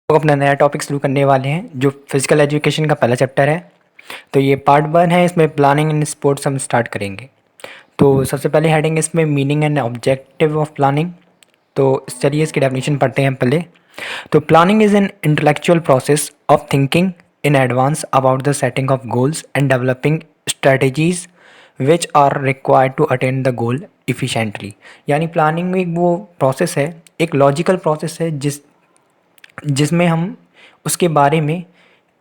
लोग अपना नया टॉपिक शुरू करने वाले हैं जो फिजिकल एजुकेशन का पहला चैप्टर है। तो ये पार्ट 1 है, इसमें प्लानिंग इन स्पोर्ट्स हम स्टार्ट करेंगे। तो सबसे पहले हेडिंग इसमें meaning and objective of planning. तो चलिए इसकी डेफिनेशन पढ़ते हैं पहले। तो planning is an intellectual process of thinking in advance about the setting of goals and developing strategies which are required to attain the goal efficiently. यानी planning एक वो प्रोसेस है, एक लॉजिकल प्रोसेस है जिसमें हम उसके बारे में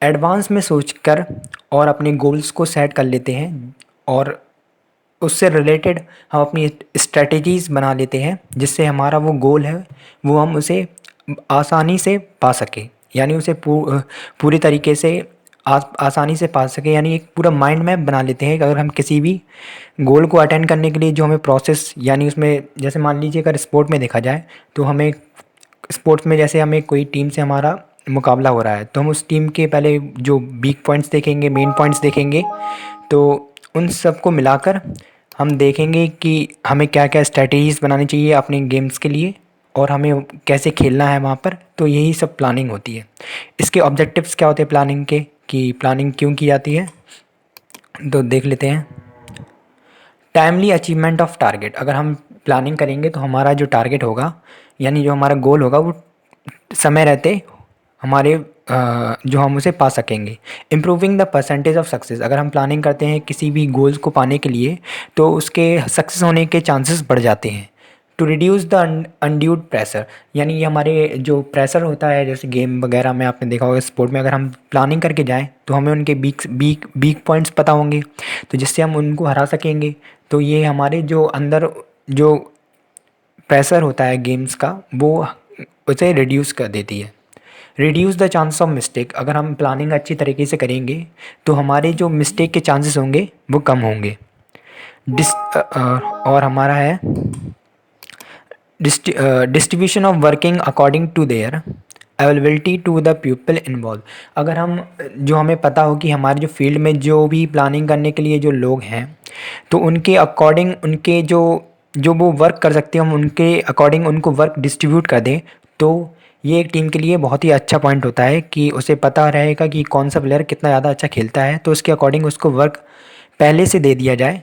एडवांस में सोचकर और अपने गोल्स को सेट कर लेते हैं और उससे रिलेटेड हम अपनी स्ट्रेटजीज़ बना लेते हैं जिससे हमारा वो गोल है वो हम उसे आसानी से पा सकें। यानी उसे पूरी तरीके से आसानी से पा सकें। यानी एक पूरा माइंड मैप बना लेते हैं कि अगर हम किसी भी गोल को अटेंड करने के लिए जो हमें प्रोसेस, यानी उसमें जैसे मान लीजिए अगर स्पोर्ट में देखा जाए तो हमें स्पोर्ट्स में जैसे हमें कोई टीम से हमारा मुकाबला हो रहा है तो हम उस टीम के पहले जो वीक पॉइंट्स देखेंगे, मेन पॉइंट्स देखेंगे। तो उन सब को मिलाकर हम देखेंगे कि हमें क्या क्या स्ट्रैटेजीज़ बनानी चाहिए अपने गेम्स के लिए और हमें कैसे खेलना है वहाँ पर। तो यही सब प्लानिंग होती है। इसके ऑब्जेक्टिव्स क्या होते हैं प्लानिंग के, कि प्लानिंग क्यों की जाती है, तो देख लेते हैं। Timely achievement of target. अगर हम प्लानिंग करेंगे तो हमारा जो टारगेट होगा, यानी जो हमारा गोल होगा, वो समय रहते हमारे जो हम उसे पा सकेंगे। Improving the percentage of success. अगर हम प्लानिंग करते हैं किसी भी गोल्स को पाने के लिए तो उसके सक्सेस होने के चांसेस बढ़ जाते हैं। To reduce the undue pressure. यानी ये हमारे जो प्रेशर होता है जैसे गेम वगैरह में आपने देखा होगा, स्पोर्ट में अगर हम प्लानिंग करके जाएँ तो हमें उनके वीक पॉइंट्स पता होंगे तो जिससे हम उनको हरा सकेंगे। तो ये हमारे जो अंदर जो प्रेशर होता है गेम्स का वो उसे रिड्यूस कर देती है। Reduce the chance of mistake. अगर हम प्लानिंग अच्छी तरीके से करेंगे तो हमारे जो मिस्टेक के चांसेस होंगे वो कम होंगे। और हमारा है distribution of working according to their availability to the people involve. अगर हम जो हमें पता हो कि हमारे जो फील्ड में जो भी प्लानिंग करने के लिए जो लोग हैं तो उनके अकॉर्डिंग उनके जो जो वो वर्क कर सकते हैं हम उनके अकॉर्डिंग उनको वर्क डिस्ट्रीब्यूट कर दें। तो ये एक टीम के लिए बहुत ही अच्छा पॉइंट होता है कि उसे पता रहेगा कि कौन सा प्लेयर कितना ज़्यादा अच्छा खेलता है, तो उसके अकॉर्डिंग उसको वर्क पहले से दे दिया जाए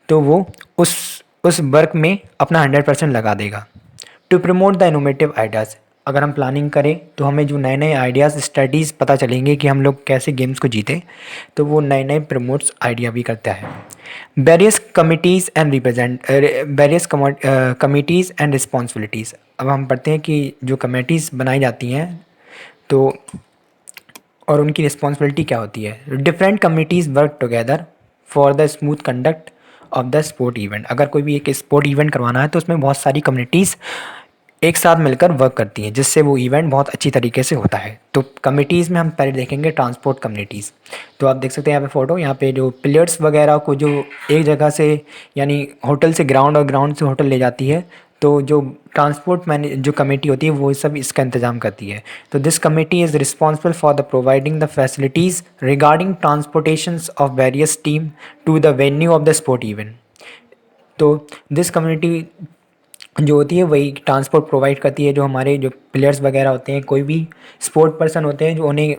तो वो उस वर्क में अपना 100% लगा देगा। To promote the innovative ideas. अगर हम प्लानिंग करें तो हमें जो नए नए आइडियाज़ स्ट्रेटीज़ पता चलेंगे कि हम लोग कैसे गेम्स को जीते, तो वो नए नए प्रमोट्स आइडिया भी करता है। Various committees and various committees and responsibilities. अब हम पढ़ते हैं कि जो कमेटीज़ बनाई जाती हैं तो और उनकी रिस्पॉन्सिबिलिटी क्या होती है। Different committees work together for the smooth conduct of the sport event. अगर कोई भी एक स्पोर्ट इवेंट करवाना है तो उसमें बहुत सारी कम्युनिटीज़ एक साथ मिलकर वर्क करती हैं जिससे वो इवेंट बहुत अच्छी तरीके से होता है। तो कमिटीज़ में हम पहले देखेंगे ट्रांसपोर्ट कम्युनिटीज़। तो आप देख सकते हैं यहाँ पे फ़ोटो, यहाँ पे जो प्लेयर्स वगैरह को जो एक जगह से यानी होटल से ग्राउंड और ग्राउंड से होटल ले जाती है, तो जो ट्रांसपोर्ट मैने जो कमेटी होती है वो सब इसका इंतज़ाम करती है। तो this committee is responsible for the providing the facilities regarding transportations of various team to the venue of the sport event. तो दिस कम्युनिटी जो होती है वही ट्रांसपोर्ट प्रोवाइड करती है। जो हमारे जो प्लेयर्स वगैरह होते हैं, कोई भी स्पोर्ट पर्सन होते हैं, जो उन्हें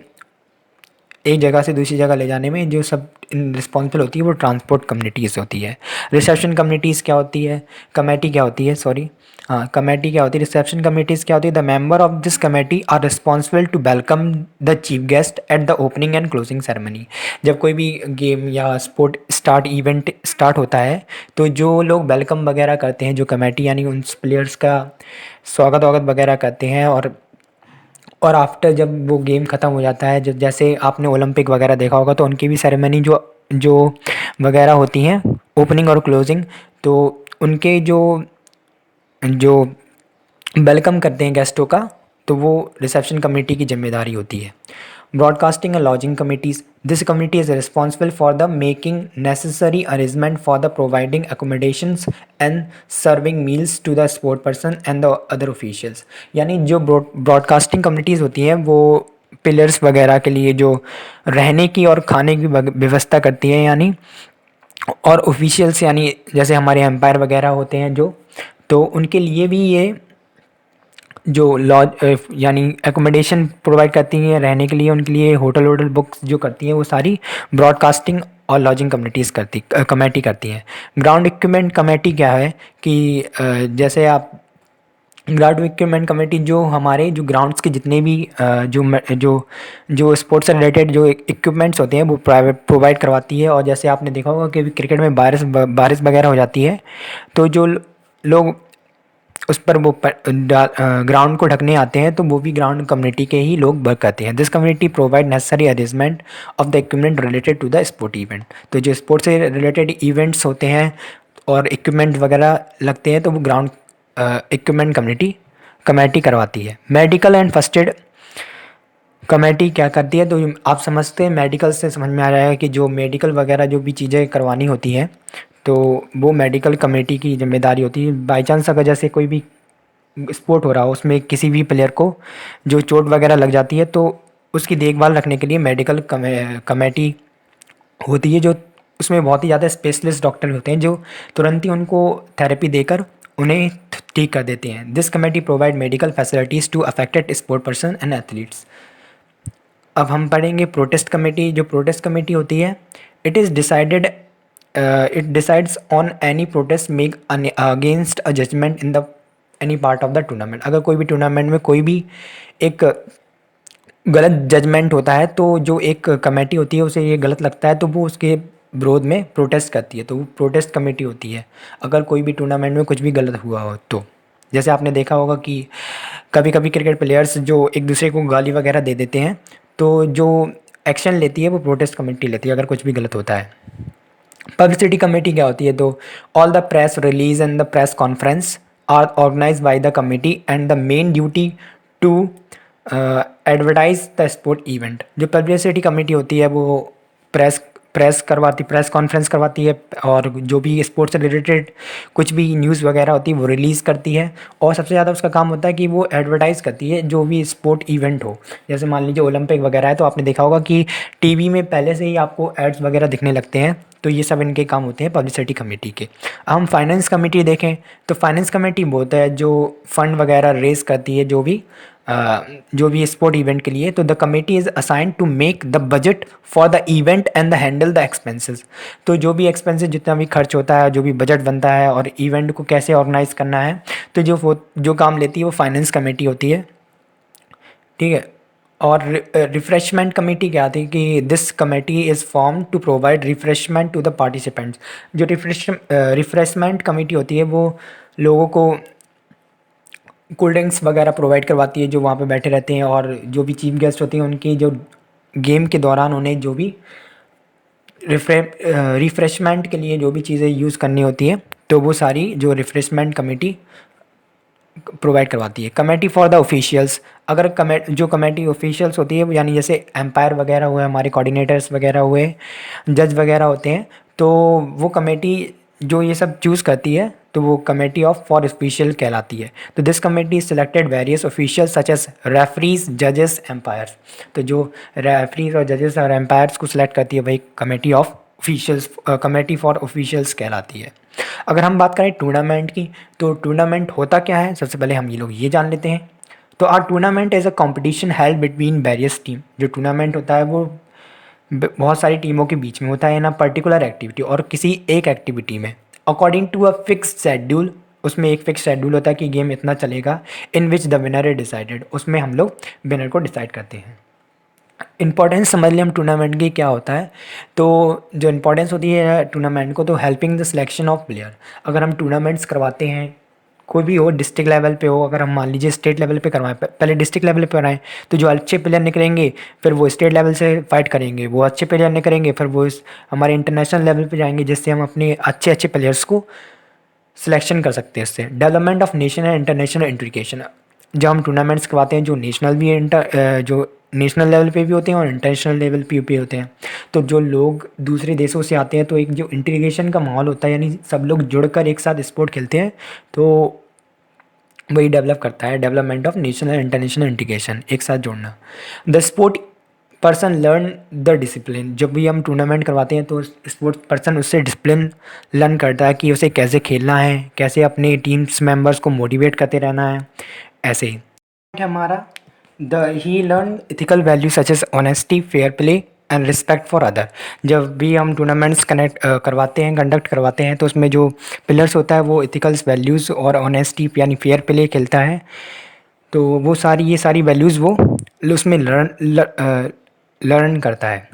एक जगह से दूसरी जगह ले जाने में जो सब रिस्पॉन्सिबल होती है वो ट्रांसपोर्ट कम्युनिटीज़ होती है। रिसेप्शन कम्युनिटीज़ क्या होती है, कमेटी क्या होती है, सॉरी हाँ कमेटी क्या होती है, रिसेप्शन कम्युनिटीज़ क्या होती है। The member of this committee are responsible to welcome the chief guest at the opening and closing ceremony. जब कोई भी गेम या स्पोर्ट इवेंट स्टार्ट होता है तो जो लोग वेलकम वगैरह करते हैं, जो कमेटी यानी उन प्लेयर्स का स्वागत वागत वगैरह करते हैं। और आफ्टर जब वो गेम ख़त्म हो जाता है, जब जैसे आपने ओलंपिक वगैरह देखा होगा तो उनकी भी सेरेमनी जो जो वगैरह होती हैं ओपनिंग और क्लोजिंग, तो उनके जो जो वेलकम करते हैं गेस्टों का, तो वो रिसेप्शन कमेटी की जिम्मेदारी होती है। Broadcasting and lodging committees. This committee is responsible for the making necessary arrangement for the providing accommodations and serving meals to the sport person and the other officials. यानी जो ब्रॉडकास्टिंग कमिटीज़ होती हैं वो players वगैरह के लिए जो रहने की और खाने की व्यवस्था करती है, यानी और ऑफिशियल्स यानी जैसे हमारे एम्पायर वगैरह होते हैं जो, तो उनके लिए भी ये जो लॉज यानी एकोमोडेशन प्रोवाइड करती हैं रहने के लिए, उनके लिए होटल वोटल बुक्स जो करती हैं वो सारी ब्रॉडकास्टिंग और लॉजिंग कमेटी करती हैं। ग्राउंड इक्विपमेंट कमेटी क्या है कि जैसे आप ग्राउंड इक्विपमेंट कमेटी जो हमारे जो ग्राउंड्स के जितने भी जो स्पोर्ट्स से रिलेटेड जो इक्विपमेंट्स होते हैं वो प्राइवेट प्रोवाइड करवाती है। और जैसे आपने देखा होगा कि क्रिकेट में बारिश वगैरह हो जाती है तो जो लोग उस पर वो ग्राउंड को ढकने आते हैं तो वो भी ग्राउंड कम्युनिटी के ही लोग वर्क करते हैं। This community provide necessary arrangement of the equipment related to the sport event. तो जो स्पोर्ट्स से रिलेटेड इवेंट्स होते हैं और इक्विपमेंट वगैरह लगते हैं तो वो ग्राउंड इक्विपमेंट कमेटी करवाती है। Medical and first aid committee क्या करती है, तो आप समझते हैं मेडिकल से समझ में आ रहा है कि जो मेडिकल वगैरह जो भी चीज़ें करवानी होती हैं तो वो मेडिकल कमेटी की जिम्मेदारी होती है। बाई चांस अगर जैसे कोई भी स्पोर्ट हो रहा हो उसमें किसी भी प्लेयर को जो चोट वगैरह लग जाती है तो उसकी देखभाल रखने के लिए मेडिकल कमेटी होती है, जो उसमें बहुत ही ज़्यादा स्पेशलिस्ट डॉक्टर होते हैं जो तुरंत ही उनको थेरेपी देकर उन्हें ठीक कर देते हैं। This committee provide medical facilities to affected sport person and athletes. अब हम पढ़ेंगे प्रोटेस्ट कमेटी। जो प्रोटेस्ट कमेटी होती है, it decides on any protest make against a judgement in the any part of the tournament. अगर कोई भी tournament में कोई भी एक गलत जजमेंट होता है तो जो एक कमेटी होती है उसे ये गलत लगता है तो वो उसके विरोध में प्रोटेस्ट करती है, तो वो प्रोटेस्ट कमेटी होती है अगर कोई भी टूर्नामेंट में कुछ भी गलत हुआ हो तो। जैसे आपने देखा होगा कि कभी कभी क्रिकेट प्लेयर्स जो एक दूसरे को गाली वगैरह दे देते हैं तो जो एक्शन लेती है वो प्रोटेस्ट कमेटी लेती है अगर कुछ भी गलत होता है। पब्लिसिटी कमेटी क्या होती है, तो all the press release and the press conference are organise by the committee and the main duty to advertise the sport event. जो पब्लिसिटी कमेटी होती है वो प्रेस कॉन्फ्रेंस करवाती है और जो भी स्पोर्ट्स से रिलेटेड कुछ भी न्यूज़ वगैरह होती है वो रिलीज़ करती है। और सबसे ज़्यादा उसका काम होता है कि वो एडवर्टाइज़ करती है जो भी स्पोर्ट इवेंट हो। जैसे मान लीजिए ओलंपिक वगैरह है तो आपने देखा होगा कि टीवी में पहले से ही आपको एड्स वगैरह दिखने लगते हैं, तो ये सब इनके काम होते हैं पब्लिसिटी कमेटी के। हम फाइनेंस कमेटी देखें तो फाइनेंस कमेटी वो होता है जो फंड वगैरह रेज करती है जो भी स्पोर्ट इवेंट के लिए। तो the committee is assigned to make the budget for the event and the handle the expenses. तो जो भी एक्सपेंसेस जितना भी खर्च होता है, जो भी बजट बनता है और इवेंट को कैसे ऑर्गेनाइज करना है, तो जो काम लेती है वो फाइनेंस कमेटी होती है, ठीक है। और रिफ़्रेशमेंट कमेटी क्या आती है कि this committee is form to provide refreshment to the participants. जो रिफ़्रेशमेंट कमेटी होती है वो लोगों को कोल्ड ड्रिंक्स वगैरह प्रोवाइड करवाती है जो वहाँ पे बैठे रहते हैं, और जो भी चीफ गेस्ट होते हैं उनकी जो गेम के दौरान उन्हें जो भी रिफ़्रेशमेंट के लिए जो भी चीज़ें यूज़ करनी होती है तो वो सारी जो रिफ़्रेशमेंट कमेटी प्रोवाइड करवाती है। Committee for the officials. अगर जो कमेटी ऑफिशियल्स होती है यानी जैसे एम्पायर वगैरह हुए, हमारे कोऑर्डिनेटर्स वगैरह हुए, जज वगैरह होते हैं, तो वो कमेटी जो ये सब चूज़ करती है तो वो कमेटी ऑफ फॉर ऑफिशियल कहलाती है। तो this committee selected various officials such as referees, जजेस, एम्पायर्स। तो जो रेफरीज और जजेस और एम्पायर्स को सिलेक्ट करती है वही committee of officials, committee for officials कहलाती है। अगर हम बात करें टूर्नामेंट की, तो टूर्नामेंट होता क्या है, सबसे पहले हम ये लोग ये जान लेते हैं। तो our tournament is a competition held between various team. जो टूर्नामेंट होता है वो बहुत सारी टीमों के बीच में होता है ना पर्टिकुलर एक्टिविटी और किसी एक एक्टिविटी में according to a fixed schedule. उसमें एक फिक्स शेड्यूल होता है कि गेम इतना चलेगा, in which the winner is decided. उसमें हम लोग विनर को डिसाइड करते हैं। इंपॉर्टेंस समझ लें हम टूर्नामेंट की क्या होता है, तो जो इंपॉर्टेंस होती है टूर्नामेंट को, तो helping the selection of player. अगर हम टूर्नामेंट्स करवाते हैं कोई भी हो, डिस्ट्रिक्ट लेवल पे हो, अगर हम मान लीजिए स्टेट लेवल पे करवाएं, पहले डिस्ट्रिक्ट लेवल पे कराएं तो जो अच्छे प्लेयर निकलेंगे फिर वो स्टेट लेवल से फाइट करेंगे, वो अच्छे प्लेयर निकलेंगे फिर वो हमारे इंटरनेशनल लेवल पे जाएंगे, जिससे हम अपने अच्छे अच्छे प्लेयर्स को सिलेक्शन कर सकते हैं। इससे development of national and international integration. जब हम टूर्नामेंट्स करवाते हैं जो नेशनल भी जो नेशनल लेवल पे भी होते हैं और इंटरनेशनल लेवल पे भी होते हैं, तो जो लोग दूसरे देशों से आते हैं तो एक जो इंटीग्रेशन का माहौल होता है यानी सब लोग जुड़कर एक साथ स्पोर्ट खेलते हैं, तो वही डेवलप करता है development of national and international integration, एक साथ जोड़ना। The sport person learn the discipline. जब भी हम टूर्नामेंट करवाते हैं तो स्पोर्ट्स पर्सन उससे डिसिप्लिन लर्न करता है कि उसे कैसे खेलना है, कैसे अपने टीम्स मेंबर्स को मोटिवेट करते रहना है, ऐसे ही। हमारा the he learn ethical value such as honesty, fair play and respect for other. जब भी हम टूर्नामेंट्स कनेक्ट करवाते हैं, कंडक्ट करवाते हैं, तो उसमें जो पिलर्स होता है वो इथिकल्स वैल्यूज़ और ऑनेस्टी यानी फेयर प्ले खेलता है। तो वो सारी ये सारी वैल्यूज़ वो उसमें लर्न करता है।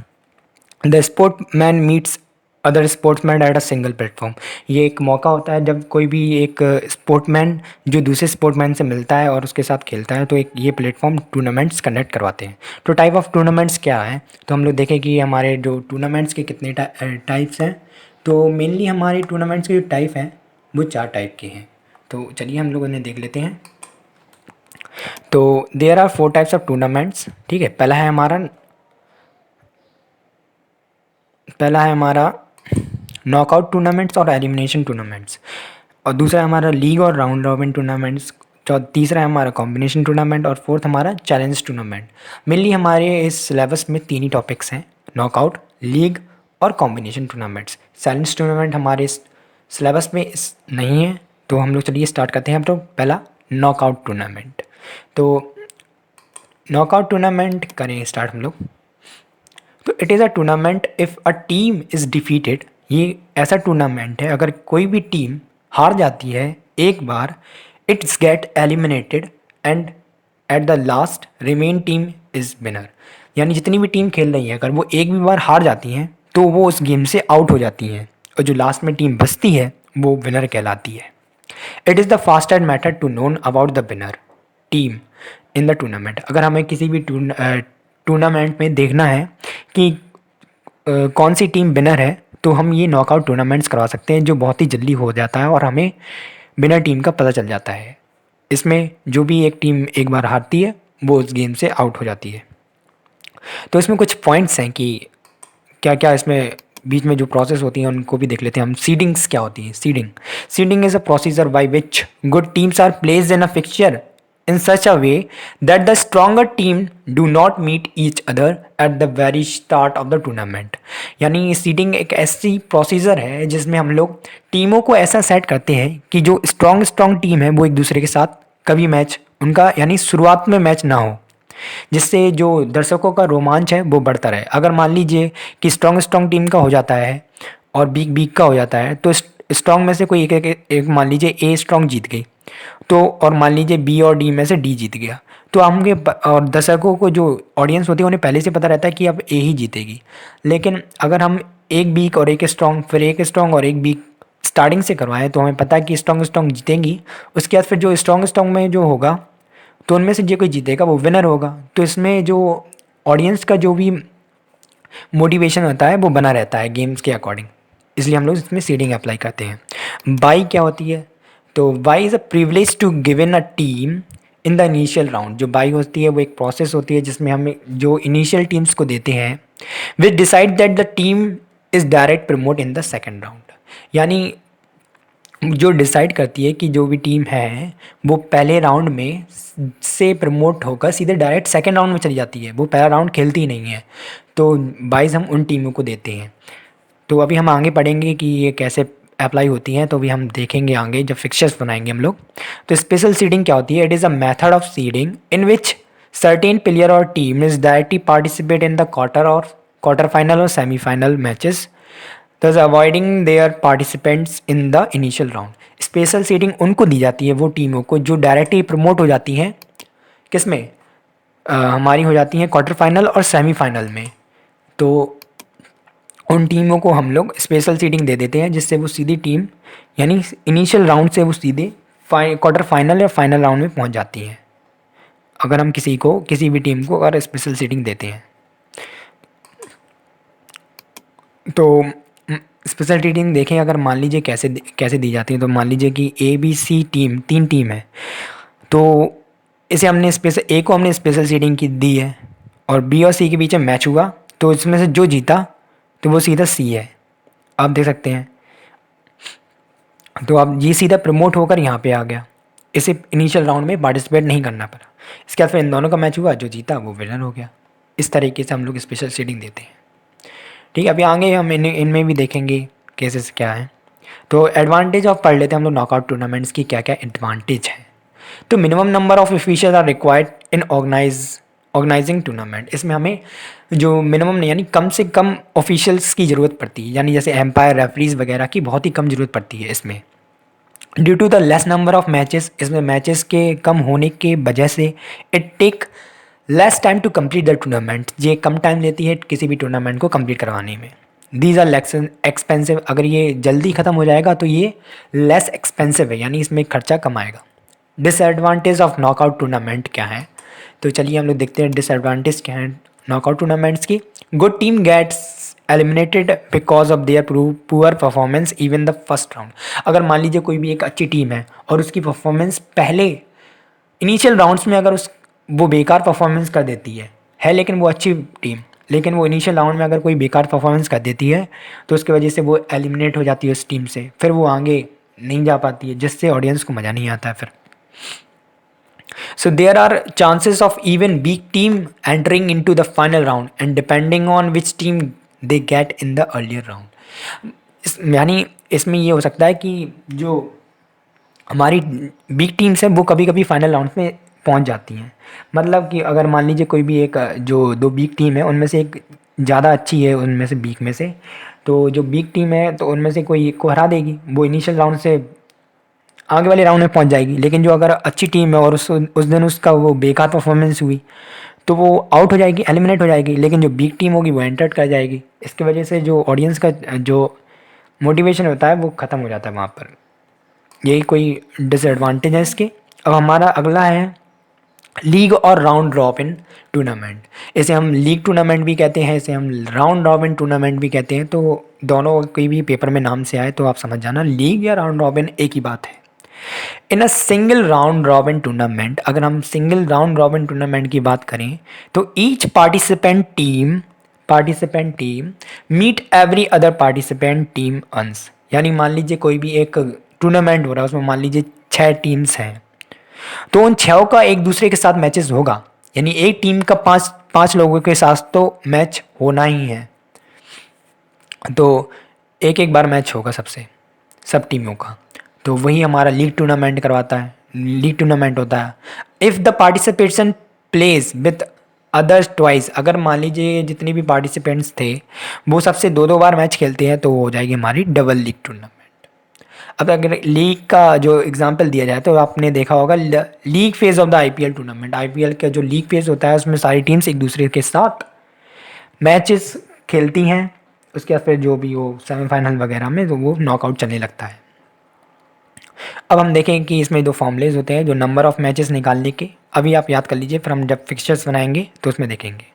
The sportsman meets other sportsman at a single platform. ये एक मौका होता है जब कोई भी एक स्पोर्ट्समैन जो दूसरे स्पोर्ट्समैन से मिलता है और उसके साथ खेलता है, तो एक ये प्लेटफॉर्म टूर्नामेंट्स कंडक्ट करवाते हैं। तो टाइप ऑफ टूर्नामेंट्स क्या है, तो हम लोग देखें कि हमारे जो टूर्नामेंट्स के कितने टाइप्स हैं। तो मेनली हमारे टूर्नामेंट्स के जो टाइप हैं वो 4 टाइप के हैं। तो चलिए हम लोग उन्हें देख लेते हैं। तो there are 4 types of tournaments. ठीक है, पहला है हमारा नॉकआउट टूर्नामेंट्स और एलिमिनेशन टूर्नामेंट्स, और दूसरा है हमारा लीग और राउंड रॉबिन टूर्नामेंट्स, तीसरा है हमारा कॉम्बिनेशन टूर्नामेंट, और फोर्थ हमारा चैलेंज टूर्नामेंट। मेनली हमारे इस सिलेबस में 3 ही टॉपिक्स हैं, नॉकआउट, लीग और कॉम्बिनेशन टूर्नामेंट्स। चैलेंज टूर्नामेंट हमारे इस सिलेबस में नहीं है। तो हम लोग चलिए स्टार्ट करते हैं। हम तो पहला नॉकआउट टूर्नामेंट। तो नॉकआउट टूर्नामेंट करें स्टार्ट हम लोग। तो it is a tournament if a team is defeated. ये ऐसा टूर्नामेंट है अगर कोई भी टीम हार जाती है एक बार, it's get eliminated and at the last remain team is winner. यानी जितनी भी टीम खेल रही है अगर वो एक भी बार हार जाती हैं तो वो उस गेम से आउट हो जाती हैं, और जो लास्ट में टीम बचती है वो विनर कहलाती है। It is the fastest method to known about the winner team in the tournament. अगर हमें किसी भी टूर्नामेंट में देखना है कि कौन सी टीम विनर है, तो हम ये नॉकआउट टूर्नामेंट्स करवा सकते हैं, जो बहुत ही जल्दी हो जाता है और हमें विनर टीम का पता चल जाता है। इसमें जो भी एक टीम एक बार हारती है वो उस गेम से आउट हो जाती है। तो इसमें कुछ पॉइंट्स हैं कि क्या क्या इसमें बीच में जो प्रोसेस होती हैं उनको भी देख लेते हैं हम। सीडिंग्स क्या होती हैं? Seeding is a procedure by which good teams are placed in a fixture in such a way that the stronger team do not meet each other at the very start of the tournament। यानी seeding एक ऐसी procedure है जिसमें हम लोग टीमों को ऐसा सेट करते हैं कि जो स्ट्रॉन्ग टीम है वो एक दूसरे के साथ कभी मैच उनका यानी शुरुआत में मैच ना हो, जिससे जो दर्शकों का रोमांच है वो बढ़ता रहे। अगर मान लीजिए कि स्ट्रॉन्ग टीम का हो जाता है और वीक का हो जाता है, तो स्ट्रॉन्ग में से कोई एक मान लीजिए ए स्ट्रॉन्ग जीत गई, तो और मान लीजिए बी और डी में से डी जीत गया, तो हमके और दर्शकों को जो ऑडियंस होती है उन्हें पहले से पता रहता है कि अब ए ही जीतेगी। लेकिन अगर हम एक वीक और एक स्ट्रॉन्ग, फिर एक स्ट्रॉन्ग और एक वीक स्टार्टिंग से करवाएं, तो हमें पता है कि स्ट्रॉन्ग जीतेंगी। उसके बाद फिर जो स्ट्रॉन्ग में जो होगा तो उनमें से जो कोई जीतेगा वो विनर होगा। तो इसमें जो ऑडियंस का जो भी मोटिवेशन होता है वो बना रहता है गेम्स के अकॉर्डिंग, इसलिए हम लोग इसमें सीडिंग अप्लाई करते हैं। बाई क्या होती है? तो bye is a privilege to given a team in the initial round. जो बाई होती है वो एक प्रोसेस होती है जिसमें हम जो इनिशियल टीम्स को देते हैं which decide that the team is direct promote in the second round. यानी जो डिसाइड करती है कि जो भी टीम है वो पहले राउंड में से प्रमोट होकर सीधे डायरेक्ट सेकेंड राउंड में चली जाती है, वो पहला राउंड खेलती ही नहीं है। तो बाइज हम उन टीमों को देते हैं। तो अभी हम आगे पढ़ेंगे कि ये कैसे अप्लाई होती हैं, तो अभी हम देखेंगे आगे जब फिक्चर्स बनाएंगे हम लोग। तो स्पेशल सीडिंग क्या होती है? It is a method of seeding in which certain player और team is directly participate in the quarter final और semifinal matches, thus avoiding their participants in the initial round। Special seeding उनको दी जाती है वो टीमों को जो डायरेक्टली प्रमोट हो जाती हैं, किसमें? हमारी हो जाती हैं क्वार्टर फाइनल और सेमीफाइनल में। तो उन टीमों को हम लोग स्पेशल सीडिंग दे देते हैं जिससे वो सीधी टीम यानी इनिशियल राउंड से वो सीधे क्वार्टर फाइनल या फाइनल राउंड में पहुंच जाती हैं, अगर हम किसी भी टीम को अगर स्पेशल सीडिंग देते हैं। तो स्पेशल रीडिंग देखें, अगर मान लीजिए कैसे दी जाती है। तो मान लीजिए कि A B C team 3 team है, तो इसे हमने ए को हमने स्पेशल सीडिंग की दी है और बी और सी के बीच में मैच हुआ, तो इसमें से जो जीता तो वो सीधा सी है, आप देख सकते हैं। तो अब ये सीधा प्रमोट होकर यहाँ पे आ गया, इसे इनिशियल राउंड में पार्टिसिपेट नहीं करना पड़ा। इसके बाद फिर इन दोनों का मैच हुआ, जो जीता वो विनर हो गया। इस तरीके से हम लोग स्पेशल सीडिंग देते हैं। ठीक है, अभी आगे हम इनमें भी देखेंगे केसेस क्या है। तो एडवांटेज ऑफ पढ़ लेते हैं हम लोग नॉकआउट टूर्नामेंट्स की क्या क्या एडवांटेज है। तो minimum number of official are required in organising tournament. इसमें हमें जो मिनिमम यानी कम से कम ऑफिशियल्स की ज़रूरत पड़ती है, यानी जैसे एम्पायर, रेफरीज वगैरह की बहुत ही कम ज़रूरत पड़ती है इसमें। Due to the less number of matches, इसमें मैचेस के कम होने के वजह से it take less time to complete the tournament, ये कम टाइम लेती है किसी भी टूर्नामेंट को कंप्लीट करवाने में। दीज आर एक्सपेंसिव, अगर ये जल्दी ख़त्म हो जाएगा तो ये लेस एक्सपेंसिव है, यानी इसमें खर्चा कम आएगा। डिसएडवांटेज ऑफ नॉकआउट टूर्नामेंट क्या है, तो चलिए हम लोग देखते हैं डिसएडवांटेज क्या है नॉकआउट टूर्नामेंट्स की। Good team gets eliminated because of their poor performance even the first round. अगर मान लीजिए कोई भी एक अच्छी टीम है और उसकी परफॉर्मेंस पहले इनिशियल राउंड्स में अगर उस वो बेकार परफॉर्मेंस कर देती है लेकिन वो अच्छी टीम, लेकिन वो इनिशियल राउंड में अगर कोई बेकार परफॉर्मेंस कर देती है तो उसकी वजह से वो एलिमिनेट हो जाती है उस टीम से, फिर वो आगे नहीं जा पाती है, जिससे ऑडियंस को मज़ा नहीं आता है फिर। So there are chances of even weak team entering into the final round and depending on which team they get in the earlier round। यानी इसमें ये हो सकता है कि जो हमारी वीक टीम्स हैं वो कभी कभी फाइनल राउंड में पहुंच जाती हैं। मतलब कि अगर मान लीजिए कोई भी एक जो दो वीक टीम है उनमें से एक ज़्यादा अच्छी है उनमें से वीक में से, तो जो वीक टीम है तो उनमें से कोई एक को हरा देगी, वो इनिशियल राउंड से आगे वाले राउंड में पहुंच जाएगी। लेकिन जो अगर अच्छी टीम है और उस दिन उसका वो बेकार परफॉर्मेंस हुई तो वो आउट हो जाएगी, एलिमिनेट हो जाएगी, लेकिन जो बिग टीम होगी वो एंटर कर जाएगी। इसकी वजह से जो ऑडियंस का जो मोटिवेशन होता है वो ख़त्म हो जाता है वहाँ पर। यही कोई डिसएडवांटेज है इसके। अब हमारा अगला है लीग और राउंड रॉबिन टूर्नामेंट। इसे हम लीग टूर्नामेंट भी कहते हैं, इसे हम राउंड रॉबिन टूर्नामेंट भी कहते हैं। तो दोनों कोई भी पेपर में नाम से आए तो आप समझ जाना लीग या राउंड रॉबिन एक ही बात है। In a single round robin tournament, अगर हम सिंगल राउंड रॉबिन टूर्नामेंट की बात करें तो each participant team meet every other participant team once. यानी मान लीजिए कोई भी एक टूर्नामेंट हो रहा है, उसमें मान लीजिए 6 टीम्स हैं, तो उन 6 का एक दूसरे के साथ मैचेस होगा। यानी एक टीम का पाँच लोगों के साथ तो मैच होना ही है, तो एक एक बार मैच होगा सब टीमों का। तो वही हमारा लीग टूर्नामेंट करवाता है, लीग टूर्नामेंट होता है। If the participation place with others twice, अगर मान लीजिए जितने भी पार्टिसिपेंट्स थे वो सबसे 2-2 बार मैच खेलते हैं तो हो जाएगी हमारी डबल लीग टूर्नामेंट। अब अगर लीग का जो एग्जांपल दिया जाए तो आपने देखा होगा league phase of the IPL tournament. IPL का जो लीग फेज़ होता है उसमें सारी टीम्स एक दूसरे के साथ मैचेस खेलती हैं, उसके बाद फिर जो भी वो सेमीफाइनल वगैरह में तो वो नॉकआउट चलने लगता है। अब हम देखें कि इसमें 2 फॉर्मूलेज होते हैं जो नंबर ऑफ़ मैचेस निकालने के, अभी आप याद कर लीजिए, फिर हम जब फिक्सचर्स बनाएंगे तो उसमें देखेंगे।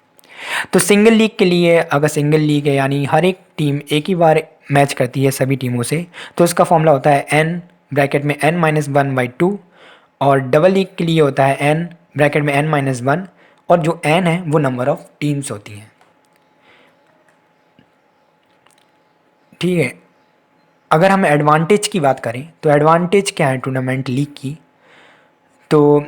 तो सिंगल लीग के लिए, अगर सिंगल लीग है यानी हर एक टीम एक ही बार मैच करती है सभी टीमों से, तो इसका फॉर्मूला होता है n ब्रैकेट में n-1/2, और डबल लीग के लिए होता है n ब्रैकेट में n-1, और जो n है वो नंबर ऑफ़ टीम्स होती हैं। ठीक है। अगर हम एडवांटेज की बात करें तो एडवांटेज क्या है टूर्नामेंट लीग की, तो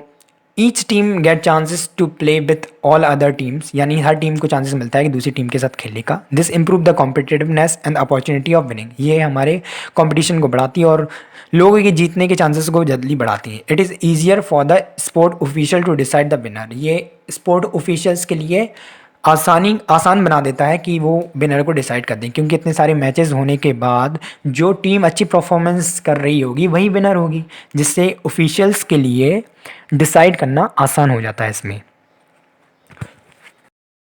each team get chances to play with all other teams, यानी हर टीम को चांसेस मिलता है कि दूसरी टीम के साथ खेलने का। This improve the competitiveness and opportunity of winning, ये हमारे कंपटीशन को बढ़ाती है और लोगों के जीतने के चांसेस को जल्दी बढ़ाती है। It is easier for the sport official to decide the winner, ये स्पोर्ट ऑफिशियल्स के लिए आसान बना देता है कि वो विनर को डिसाइड कर दें, क्योंकि इतने सारे मैचेस होने के बाद जो टीम अच्छी परफॉर्मेंस कर रही होगी वही विनर होगी, जिससे ऑफिशियल्स के लिए डिसाइड करना आसान हो जाता है इसमें।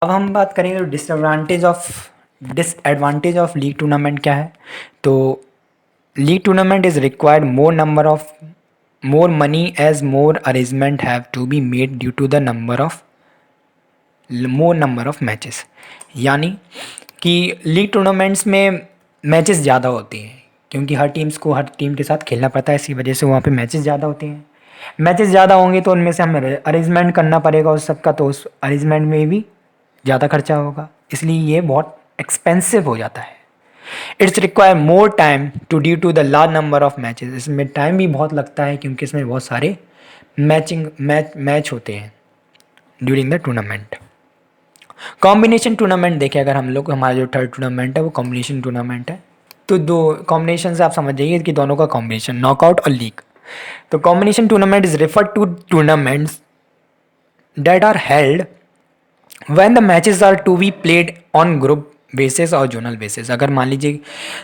अब हम बात करेंगे तो डिसएडवांटेज ऑफ लीग टूर्नामेंट क्या है। तो league tournament is required more money as more arrangement have to be made due to the more number of matches, यानी कि लीग टूर्नामेंट्स में मैचेस ज़्यादा होती हैं क्योंकि हर टीम के साथ खेलना पड़ता है, इसी वजह से वहाँ पे मैचेस ज़्यादा होते हैं। मैचेस ज़्यादा होंगे तो उनमें से हमें अरेंजमेंट करना पड़ेगा उस सबका, तो उस अरेंजमेंट में भी ज़्यादा खर्चा होगा, इसलिए ये बहुत एक्सपेंसिव हो जाता है। It's require more time due to the large number of matches, इसमें टाइम भी बहुत लगता है क्योंकि इसमें बहुत सारे मैच होते हैं during the tournament. Combination tournament देखें अगर हम लोग, हमारा जो थर्ड टूर्नामेंट है वो कॉम्बिनेशन टूर्नामेंट है। तो 2 कॉम्बिनेशन से आप समझ जाइए कि दोनों का कॉम्बिनेशन नॉकआउट और लीग। तो combination tournament is refer to tournaments that are held when the matches are to be played on group basis और जोनल बेसिस। अगर मान लीजिए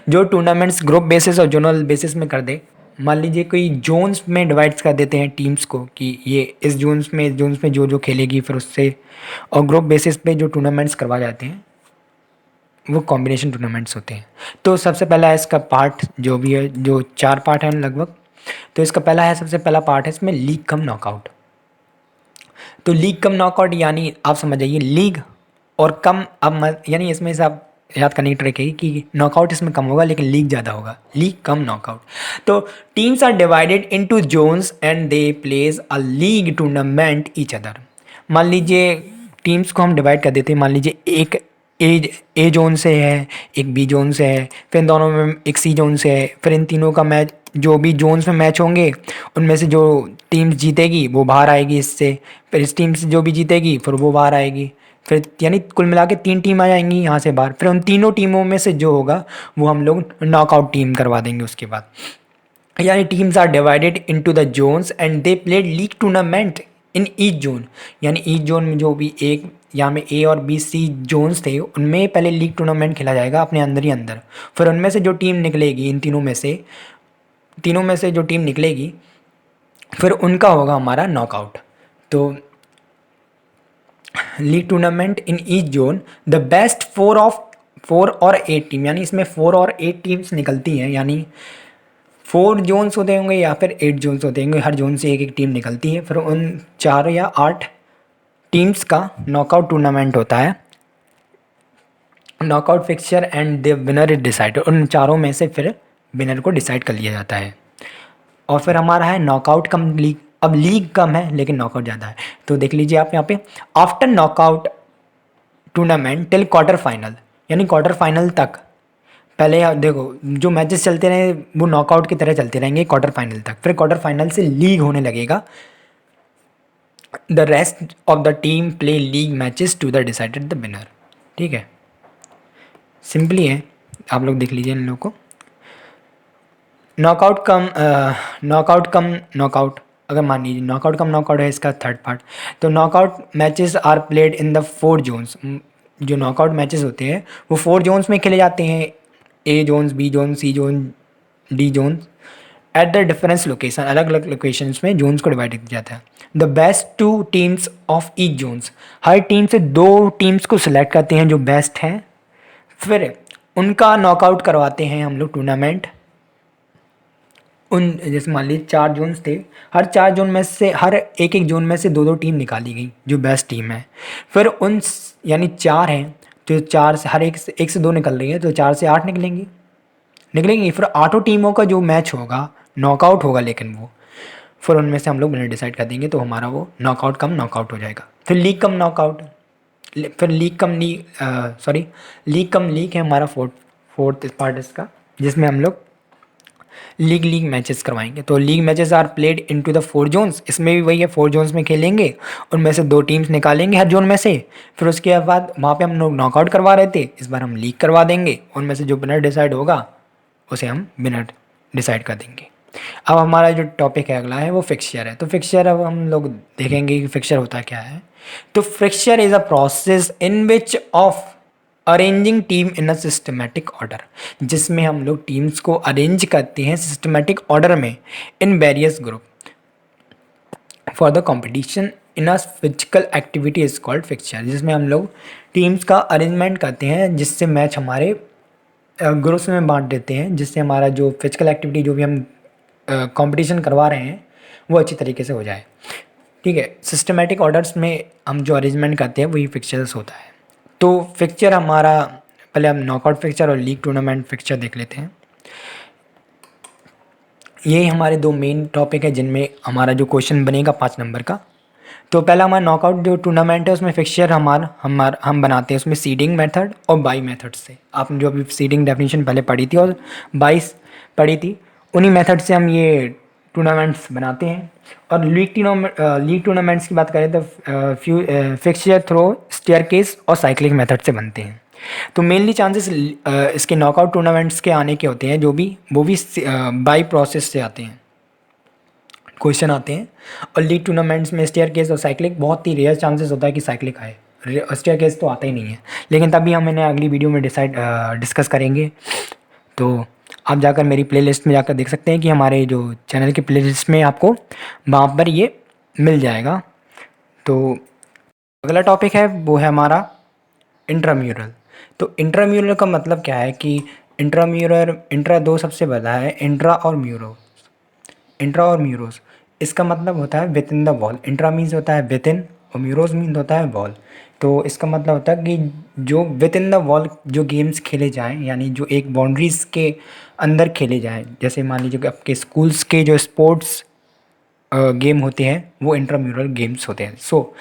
जो टूर्नामेंट्स ग्रुप बेसिस और जोनल बेसिस में कर दे, मान लीजिए कोई जोन्स में डिवाइड कर देते हैं टीम्स को कि ये इस जोन्स में जो जो खेलेगी फिर उससे, और ग्रुप बेसिस पे जो टूर्नामेंट्स करवा जाते हैं वो कॉम्बिनेशन टूर्नामेंट्स होते हैं। तो सबसे पहला है इसका पार्ट जो भी है, जो 4 पार्ट हैं लगभग। तो इसका पहला है, सबसे पहला पार्ट है इसमें लीग कम नॉकआउट। तो लीग कम नॉकआउट यानी आप समझ जाइए लीग और कम, अब यानी इसमें से आप याद करने की ट्रिक है कि नॉकआउट इसमें कम होगा लेकिन लीग ज़्यादा होगा, लीग कम नॉकआउट। तो teams are divided into zones and they plays a league tournament each other. मान लीजिए टीम्स को हम डिवाइड कर देते हैं, मान लीजिए एक ए जोन से है, एक बी जोन से है, फिर इन दोनों में एक सी जोन से है, फिर इन तीनों का मैच, जो भी जोन्स में मैच होंगे उनमें से जो टीम जीतेगी वो बाहर आएगी इससे, फिर इस टीम से जो भी जीतेगी फिर वो बाहर आएगी, फिर यानी कुल मिला के 3 टीम आ जाएंगी यहाँ से बाहर। फिर उन तीनों टीमों में से जो होगा वो हम लोग नॉकआउट टीम करवा देंगे उसके बाद। यानी teams are divided into the zones and they played league tournament in each zone. यानी ईच जोन में जो भी एक, यहाँ में ए और बी सी जोन्स थे उनमें पहले लीग टूर्नामेंट खेला जाएगा अपने अंदर ही अंदर। फिर उनमें से जो टीम निकलेगी, इन तीनों में से जो टीम निकलेगी फिर उनका होगा हमारा नॉकआउट। तो league tournament in each zone the best 4 और 8 टीम, यानी इसमें 4 और 8 टीम्स निकलती हैं, यानी 4 जोन्स होते होंगे या फिर 8 जोन्स होते होंगे, हर जोन से एक एक टीम निकलती है। फिर उन 4 या 8 टीम्स का नॉकआउट टूर्नामेंट होता है, knockout fixture and the winner is decided. उन चारों में से फिर विनर को डिसाइड कर लिया जाता है। और फिर हमारा है नॉकआउट कम लीग। अब लीग कम है लेकिन नॉकआउट ज़्यादा है। तो देख लीजिए आप यहाँ पे, after knockout tournament till quarter final, यानी क्वार्टर फाइनल तक, पहले देखो जो मैचेस चलते रहे वो नॉकआउट की तरह चलते रहेंगे क्वार्टर फाइनल तक। फिर क्वार्टर फाइनल से लीग होने लगेगा। The rest of the team play league matches to the decided the winner. ठीक है, सिंपली है, आप लोग देख लीजिए इन लोगों को। नॉकआउट कम नॉकआउट, अगर मान लीजिए नॉकआउट कम नॉकआउट है इसका थर्ड पार्ट। तो knockout matches are played in the 4 zones. जो नॉकआउट मैचेस होते हैं वो 4 जोन्स में खेले जाते हैं, A zones, B zone, C zone, D zone, at the different location, अलग अलग लोकेशंस में जोन्स को डिवाइड किया जाता है। The best 2 teams of each zones, हर टीम से 2 टीम्स को सिलेक्ट करते हैं जो बेस्ट हैं, फिर उनका नॉकआउट करवाते हैं हम लोग टूर्नामेंट। उन जैसे मान लीजिए 4 जोन्स थे, हर 4 जोन में से, हर एक एक जोन में से 2 2 टीम निकाली गई जो बेस्ट टीम है। फिर यानी 4 हैं तो 4 से हर एक से 2 निकल रही है, तो 4 से 8 निकलेंगी। फिर 8 टीमों का जो मैच होगा नॉकआउट होगा, लेकिन वो फिर उनमें से हम लोग विनर डिसाइड कर देंगे, तो हमारा वो नॉकआउट कम नॉकआउट हो जाएगा। फिर लीग कम नॉकआउट, फिर लीग कम लीग है हमारा फोर्थ पार्ट इसका, जिसमें हम लोग लीग मैचेस करवाएंगे। तो league matches are played into the 4 zones, इसमें भी वही है, 4 जोन्स में खेलेंगे, उनमें से 2 टीम्स निकालेंगे हर जोन में से। फिर उसके बाद वहाँ पे हम लोग नॉकआउट करवा रहे थे, इस बार हम लीग करवा देंगे, उनमें से जो विनर डिसाइड होगा उसे हम विनर डिसाइड कर देंगे। अब हमारा जो टॉपिक है अगला है वो फिक्सचर है। तो फिक्सचर अब हम लोग देखेंगे कि फिक्सचर होता क्या है। तो fixture is a process in which of arranging team in a systematic order, जिसमें हम लोग टीम्स को अरेंज करते हैं सिस्टमेटिक ऑर्डर में in various group for the competition in a physical activity is called fixture, जिसमें हम लोग टीम्स का अरेंजमेंट करते हैं जिससे मैच हमारे ग्रुप्स में बांट देते हैं, जिससे हमारा जो फिजिकल एक्टिविटी जो भी हम कंपटीशन करवा रहे हैं वो अच्छी तरीके से हो जाए। ठीक है, सिस्टमेटिक ऑर्डर्स में हम जो अरेंजमेंट करते हैं वही फिक्सचर्स होता है। तो फिक्सचर हमारा, पहले हम नॉकआउट फिक्सचर और लीग टूर्नामेंट फिक्सचर देख लेते हैं। यही हमारे 2 मेन टॉपिक है जिनमें हमारा जो क्वेश्चन बनेगा 5 नंबर का। तो पहला हमारा नॉकआउट जो टूर्नामेंट है उसमें फिक्सचर हम बनाते हैं उसमें सीडिंग मेथड और बाई मेथड से। आपने जो अभी सीडिंग डेफिनेशन पहले पढ़ी थी और बाईस पढ़ी थी, उन्हीं मेथड से हम ये टूर्नामेंट्स बनाते हैं। और लीग टूर्नामेंट्स की बात करें तो फिक्सचर थ्रो स्टेयरकेस और साइक्लिंग मेथड से बनते हैं। तो मेनली चांसेस इसके नॉकआउट टूर्नामेंट्स के आने के होते हैं, वो भी बाई प्रोसेस से आते हैं। क्वेश्चन आते हैं। और लीग टूर्नामेंट्स में स्टेयर केस और साइक्लिक बहुत ही रेयर चांसेस होता है कि साइक्लिक आए, स्टेयर केस तो आता ही नहीं है, लेकिन तभी हम इन्हें अगली वीडियो में डिस्कस करेंगे। तो आप जाकर मेरी प्लेलिस्ट में जाकर देख सकते हैं कि हमारे जो चैनल की प्लेलिस्ट में आपको वहाँ पर ये मिल जाएगा। तो अगला टॉपिक है वो है हमारा इंट्राम्यूरल। तो इंट्राम्यूरल का मतलब क्या है कि इंट्राम्यूरल, इंट्रा दो सबसे बड़ा है, इंट्रा और म्यूरो, इंट्रा और म्यूरोस। इसका मतलब होता है with in the wall. Intra means होता है विद इन और म्यूरोस मीन्स होता है वॉल। तो इसका मतलब होता है कि जो विद इन द वॉल जो गेम्स खेले जाएं, यानी जो एक बाउंड्रीज़ के अंदर खेले जाएं, जैसे मान लीजिए कि आपके स्कूल्स के जो स्पोर्ट्स गेम होते हैं वो इंट्राम्यूरल गेम्स होते हैं। So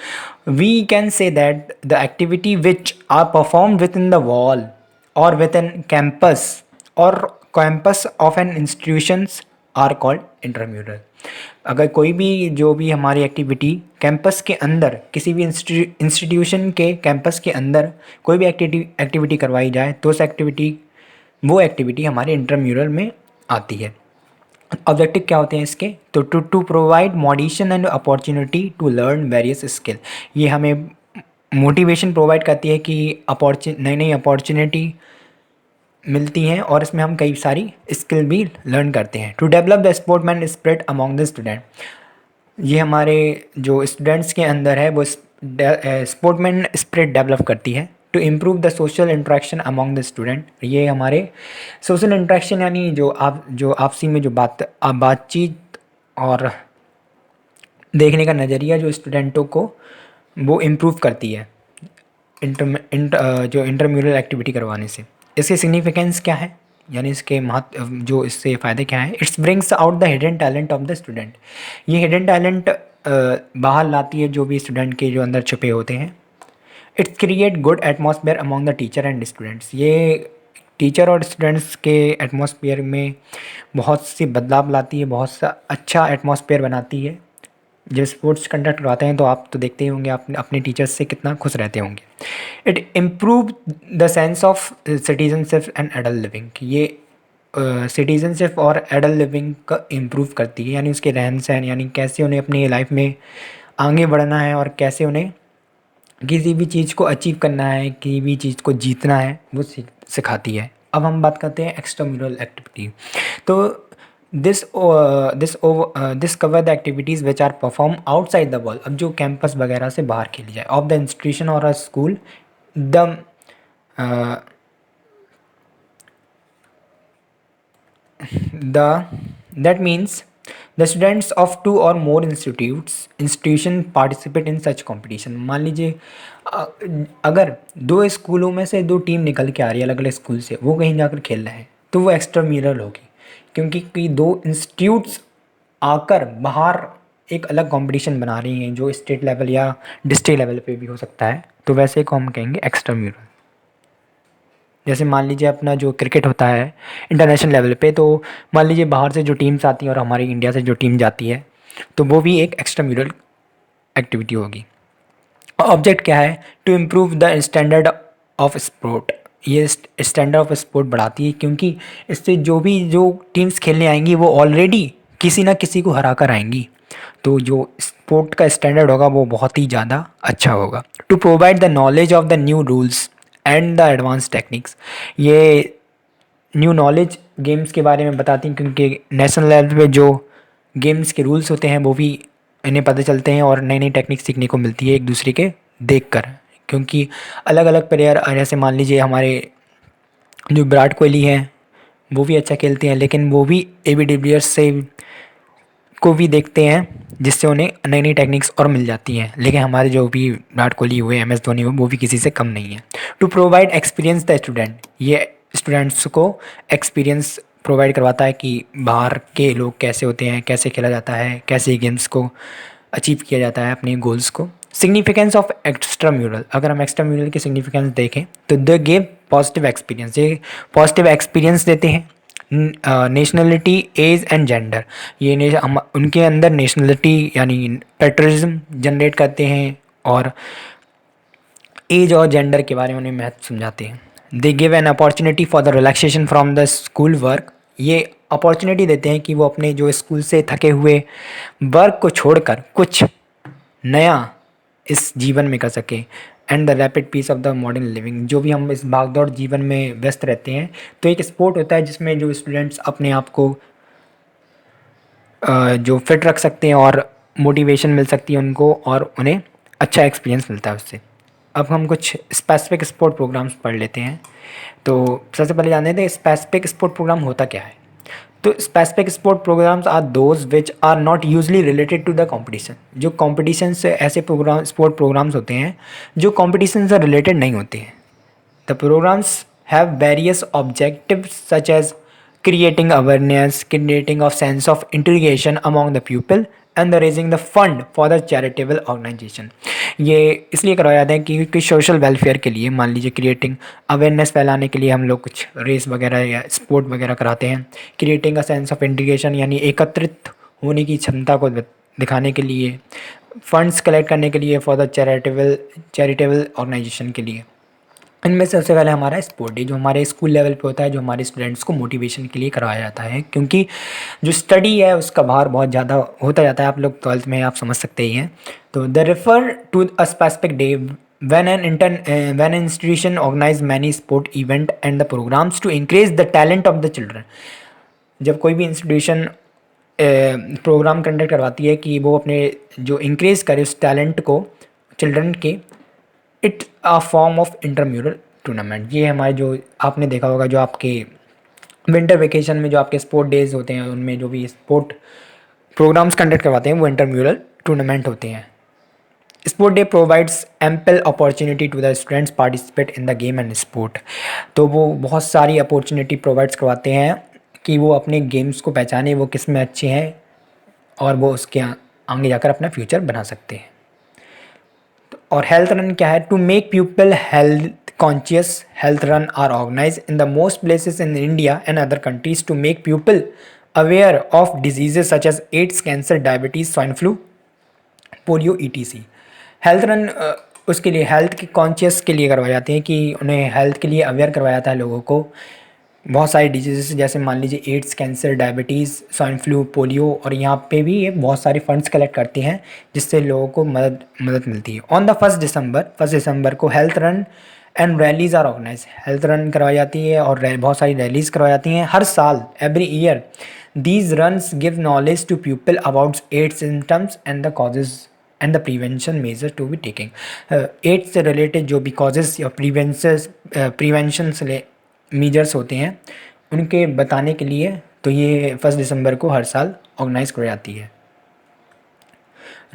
we can say that the activity which are perform within the wall और विद इन कैंपस और campus of an institutions are called intramural. अगर कोई भी जो भी हमारी एक्टिविटी कैंपस के अंदर, किसी भी इंस्टीट्यूशन के कैंपस के अंदर कोई भी एक्टिविटी करवाई जाए तो वो एक्टिविटी हमारे इंट्राम्यूरल में आती है। ऑब्जेक्टिव क्या होते हैं इसके? तो to provide motivation and opportunity to learn various skill. ये हमें मोटिवेशन प्रोवाइड करती है कि नई नई अपॉर्चुनिटी मिलती हैं और इसमें हम कई सारी स्किल भी लर्न करते हैं। To develop the sportsman spirit among the student. ये हमारे जो स्टूडेंट्स के अंदर है वो स्पोर्टमैन स्पिरिट डेवलप करती है। To improve the social interaction among the student. ये हमारे सोशल इंट्रैक्शन यानी जो आपसी में जो बातचीत और देखने का नज़रिया जो स्टूडेंटों को वो इम्प्रूव करती है जो इंटरम्यूरल एक्टिविटी करवाने से। इसके सिग्निफिकेंस क्या है, यानी इसके महत्व, जो इससे फ़ायदे क्या हैं? It's brings out the hidden talent of the student. ये हिडन टैलेंट बाहर लाती है जो भी स्टूडेंट के जो अंदर छुपे होते हैं। It's create good atmosphere among the teacher and students. ये टीचर और स्टूडेंट्स के एटमॉस्फेयर में बहुत सी बदलाव लाती है, बहुत सा अच्छा एटमॉस्फेयर बनाती है। जब स्पोर्ट्स कंडक्ट करवाते हैं तो आप तो देखते ही होंगे, आप अपने टीचर्स से कितना खुश रहते होंगे। It improve the sense of citizenship and adult living. ये सिटीजनशिप और एडल्ट लिविंग का इम्प्रूव करती है, यानी उसके रहन सहन, यानी कैसे उन्हें अपनी लाइफ में आगे बढ़ना है और कैसे उन्हें किसी भी चीज़ को अचीव करना है, किसी भी चीज़ को जीतना है, वो सिखाती है। अब हम बात करते हैं एक्स्ट्राम्यूरल एक्टिविटी। तो this cover the activities which are perform outside the wall. अब जो कैंपस वगैरह से बाहर खेली जाए, ऑफ द इंस्टीट्यूशन और अ school, the that means the students of two or more institution participate in such competition। मान लीजिए अगर दो स्कूलों में से दो टीम निकल के आ रही है अलग अलग स्कूल से, वो कहीं जाकर खेल रहे हैं तो वो एक्स्ट्राम्यूरल होगी, क्योंकि दो इंस्टीट्यूट्स आकर बाहर एक अलग कंपटीशन बना रही हैं जो स्टेट लेवल या डिस्ट्रिक्ट लेवल पे भी हो सकता है, तो वैसे को हम कहेंगे एक्स्ट्राम्यूरल। जैसे मान लीजिए अपना जो क्रिकेट होता है इंटरनेशनल लेवल पे, तो मान लीजिए बाहर से जो टीम्स आती हैं और हमारी इंडिया से जो टीम जाती है, तो वो भी एक एक्स्ट्राम्यूरल एक्टिविटी होगी। ऑब्जेक्ट क्या है? To improve the standard of sport. ये स्टैंडर्ड ऑफ स्पोर्ट बढ़ाती है, क्योंकि इससे जो टीम्स खेलने आएंगी वो ऑलरेडी किसी ना किसी को हरा कर आएंगी, तो जो स्पोर्ट का स्टैंडर्ड होगा वो बहुत ही ज़्यादा अच्छा होगा। To provide the knowledge of the new rules and the advance techniques. ये न्यू नॉलेज गेम्स के बारे में बताती हैं, क्योंकि नेशनल लेवल पे जो गेम्स के रूल्स होते हैं वो भी इन्हें पता चलते हैं और नई नई टेक्निक सीखने को मिलती है एक दूसरे के देखकर। क्योंकि अलग अलग प्लेयर, जैसे मान लीजिए हमारे जो विराट कोहली हैं वो भी अच्छा खेलते हैं, लेकिन वो भी AB डिविलियर्स से को भी देखते हैं, जिससे उन्हें नई नई टेक्निक्स और मिल जाती हैं। लेकिन हमारे जो भी विराट कोहली हुए, MS धोनी हुए, वो भी किसी से कम नहीं है। To provide experience the student. ये स्टूडेंट्स को एक्सपीरियंस प्रोवाइड करवाता है कि बाहर के लोग कैसे होते हैं, कैसे खेला जाता है, कैसे गेम्स को अचीव किया जाता है, अपने गोल्स को। Significance of extramural. अगर हम एक्स्ट्राम्यूरल की सिग्निफिकेंस देखें तो द गेव पॉजिटिव एक्सपीरियंस। ये पॉजिटिव एक्सपीरियंस देते हैं। Nationality, age and gender. ये हम उनके अंदर नेशनलिटी यानी पेट्रिज्म जनरेट करते हैं और एज और जेंडर के बारे में उन्हें महत्व समझाते हैं। They give an opportunity for the relaxation from the school work. ये अपॉर्चुनिटी देते हैं कि वो अपने जो स्कूल से थके हुए वर्क को छोड़कर कुछ नया इस जीवन में कर सके। And the rapid pace of the modern living, जो भी हम इस भागदौड़ जीवन में व्यस्त रहते हैं, तो एक स्पोर्ट होता है जिसमें जो स्टूडेंट्स अपने आप को जो फिट रख सकते हैं और मोटिवेशन मिल सकती है उनको और उन्हें अच्छा एक्सपीरियंस मिलता है उससे। अब हम कुछ स्पेसिफिक स्पोर्ट प्रोग्राम्स पढ़ लेते हैं। तो सबसे पहले जानते हैं स्पेसिफिक स्पोर्ट प्रोग्राम होता क्या है। तो specific sport programs are those which are not usually related to the competition. जो कंपटीशन से ऐसे प्रोग्राम स्पोर्ट प्रोग्राम्स होते हैं जो कंपटीशन से रिलेटेड नहीं होते हैं। The programs have various objectives such as creating awareness, creating of sense of integration among the pupil and the raising the fund for the charitable organization। ये इसलिए करवाया जाता है क्योंकि सोशल वेलफेयर के लिए, मान लीजिए क्रिएटिंग अवेयरनेस फैलाने के लिए हम लोग कुछ रेस वगैरह या स्पोर्ट वगैरह कराते हैं। Creating a sense of integration यानी एकत्रित होने की क्षमता को दिखाने के लिए, फंड्स कलेक्ट करने के लिए फॉर द चैरिटेबल ऑर्गेनाइजेशन के लिए। इनमें से सबसे पहले हमारा स्पोर्ट डे जो हमारे स्कूल लेवल पे होता है, जो हमारे स्टूडेंट्स को मोटिवेशन के लिए करवाया जाता है, क्योंकि जो स्टडी है उसका भार बहुत ज़्यादा होता जाता है। आप लोग 12th में आप समझ सकते ही हैं। तो the refer to a specific day when an institution organize many sport event and the programs to increase the talent of the children। जब कोई भी इंस्टीट्यूशन प्रोग्राम कंडक्ट करवाती है कि वो अपने जो इंक्रीज़ करे उस टैलेंट को चिल्ड्रन के, it a form of intramural tournament. ये हमारे जो आपने देखा होगा जो आपके विंटर वेकेशन में जो आपके स्पोर्ट डेज होते हैं उनमें जो भी स्पोर्ट प्रोग्राम्स कंडक्ट करवाते हैं वो इंटरम्यूरल टूर्नामेंट होते हैं। Sport day provides ample opportunity to the students participate in the game and sport. तो वो बहुत सारी अपॉर्चुनिटी प्रोवाइड्स करवाते हैं कि वो अपने गेम्स को पहचाने, वो किस में अच्छे हैं और वो उसके आगे जाकर अपना फ्यूचर बना सकते हैं। और हेल्थ रन क्या है? To make people health conscious, health run are organize in the most places in India and other countries to make people aware of diseases such as AIDS, cancer, diabetes, swine flu, polio ETC। Health run उसके लिए health के conscious के लिए करवाए जाते हैं कि उन्हें हेल्थ के लिए अवेयर करवाया जाता है लोगों को। बहुत सारी डिजीज़ जैसे मान लीजिए AIDS, cancer, diabetes, swine flu, polio, और यहाँ पे भी ये बहुत सारे फंड्स कलेक्ट करती हैं जिससे लोगों को मदद मिलती है। ऑन द 1 दिसंबर को health run and rallies are organize. Health run करवाई जाती है और बहुत सारी रैलीज़ करवाई जाती हैं हर साल, every year. These runs give knowledge to people about AIDS symptoms and the causes and the prevention measure to be taking. AIDS से रिलेटेड जो भी कॉजेज या प्रिवेंशन मेजर्स होते हैं उनके बताने के लिए, तो ये 1 दिसंबर को हर साल ऑर्गेनाइज की जाती है।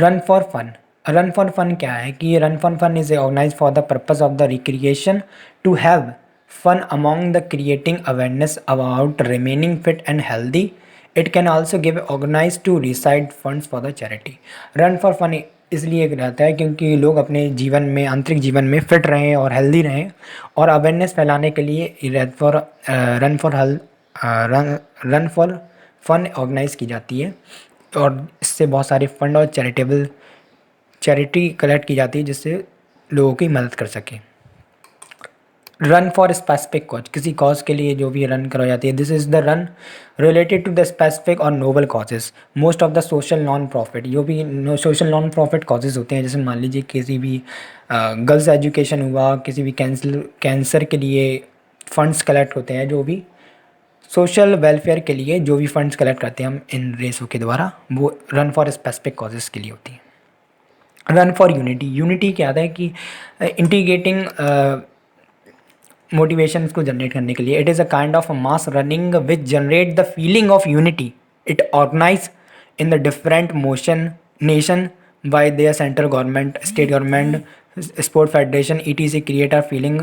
Run for fun. Run for fun क्या है कि ये run for fun is organize for the purpose of the recreation to have fun among the creating awareness about remaining fit and healthy. It can also give organize to raise funds for the charity. Run for fun इसलिए रहता है क्योंकि लोग अपने जीवन में, आंतरिक जीवन में फिट रहें और हेल्दी रहें, और अवेयरनेस फैलाने के लिए रन फॉर फन ऑर्गेनाइज की जाती है और इससे बहुत सारे फंड और चैरिटी कलेक्ट की जाती है जिससे लोगों की मदद कर सकें। रन फॉर स्पेसिफिक कॉज, किसी कॉज के लिए जो भी रन करवाई जाती है। This is the run related to the specific और noble causes. Most of the social non profit, जो भी सोशल नॉन प्रॉफिट कॉजेज होते हैं, जैसे मान लीजिए किसी भी गर्ल्स एजुकेशन हुआ, किसी भी कैंसर के लिए फंड्स कलेक्ट होते हैं, जो भी सोशल वेलफेयर के लिए जो भी फंड्स कलेक्ट करते हैं हम इन रेसों के द्वारा, वो रन फॉर स्पेसिफिक कॉजेज़ के लिए होती है। Run for unity. यूनिटी क्या आता है कि इंटीग्रेटिंग मोटिवेशन को जनरेट करने के लिए। It is a kind of mass running which generate the feeling of unity. It organise in the different motion nation by their central government, state government, sport federation ETC create a feeling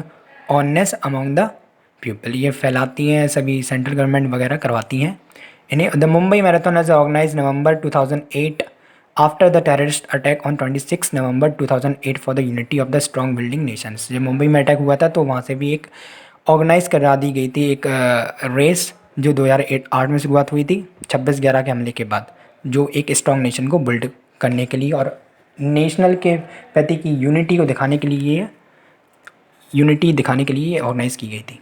oneness among the people. ये फैलाती हैं सभी central government वगैरह करवाती हैं इन्हें। The Mumbai marathon is organize November 2008 after the terrorist attack on 26 November 2008 for the unity of the strong building nations. जब मुंबई में अटैक हुआ था तो वहाँ से भी एक ऑर्गेनाइज करा दी गई थी एक रेस जो 2008 में शुरुआत हुई थी 26/11 के हमले के बाद, जो एक स्ट्रॉन्ग नेशन को बिल्ड करने के लिए और नेशनल के प्रति की यूनिटी को दिखाने के लिए, यूनिटी दिखाने के लिए ऑर्गेनाइज़ की गई थी।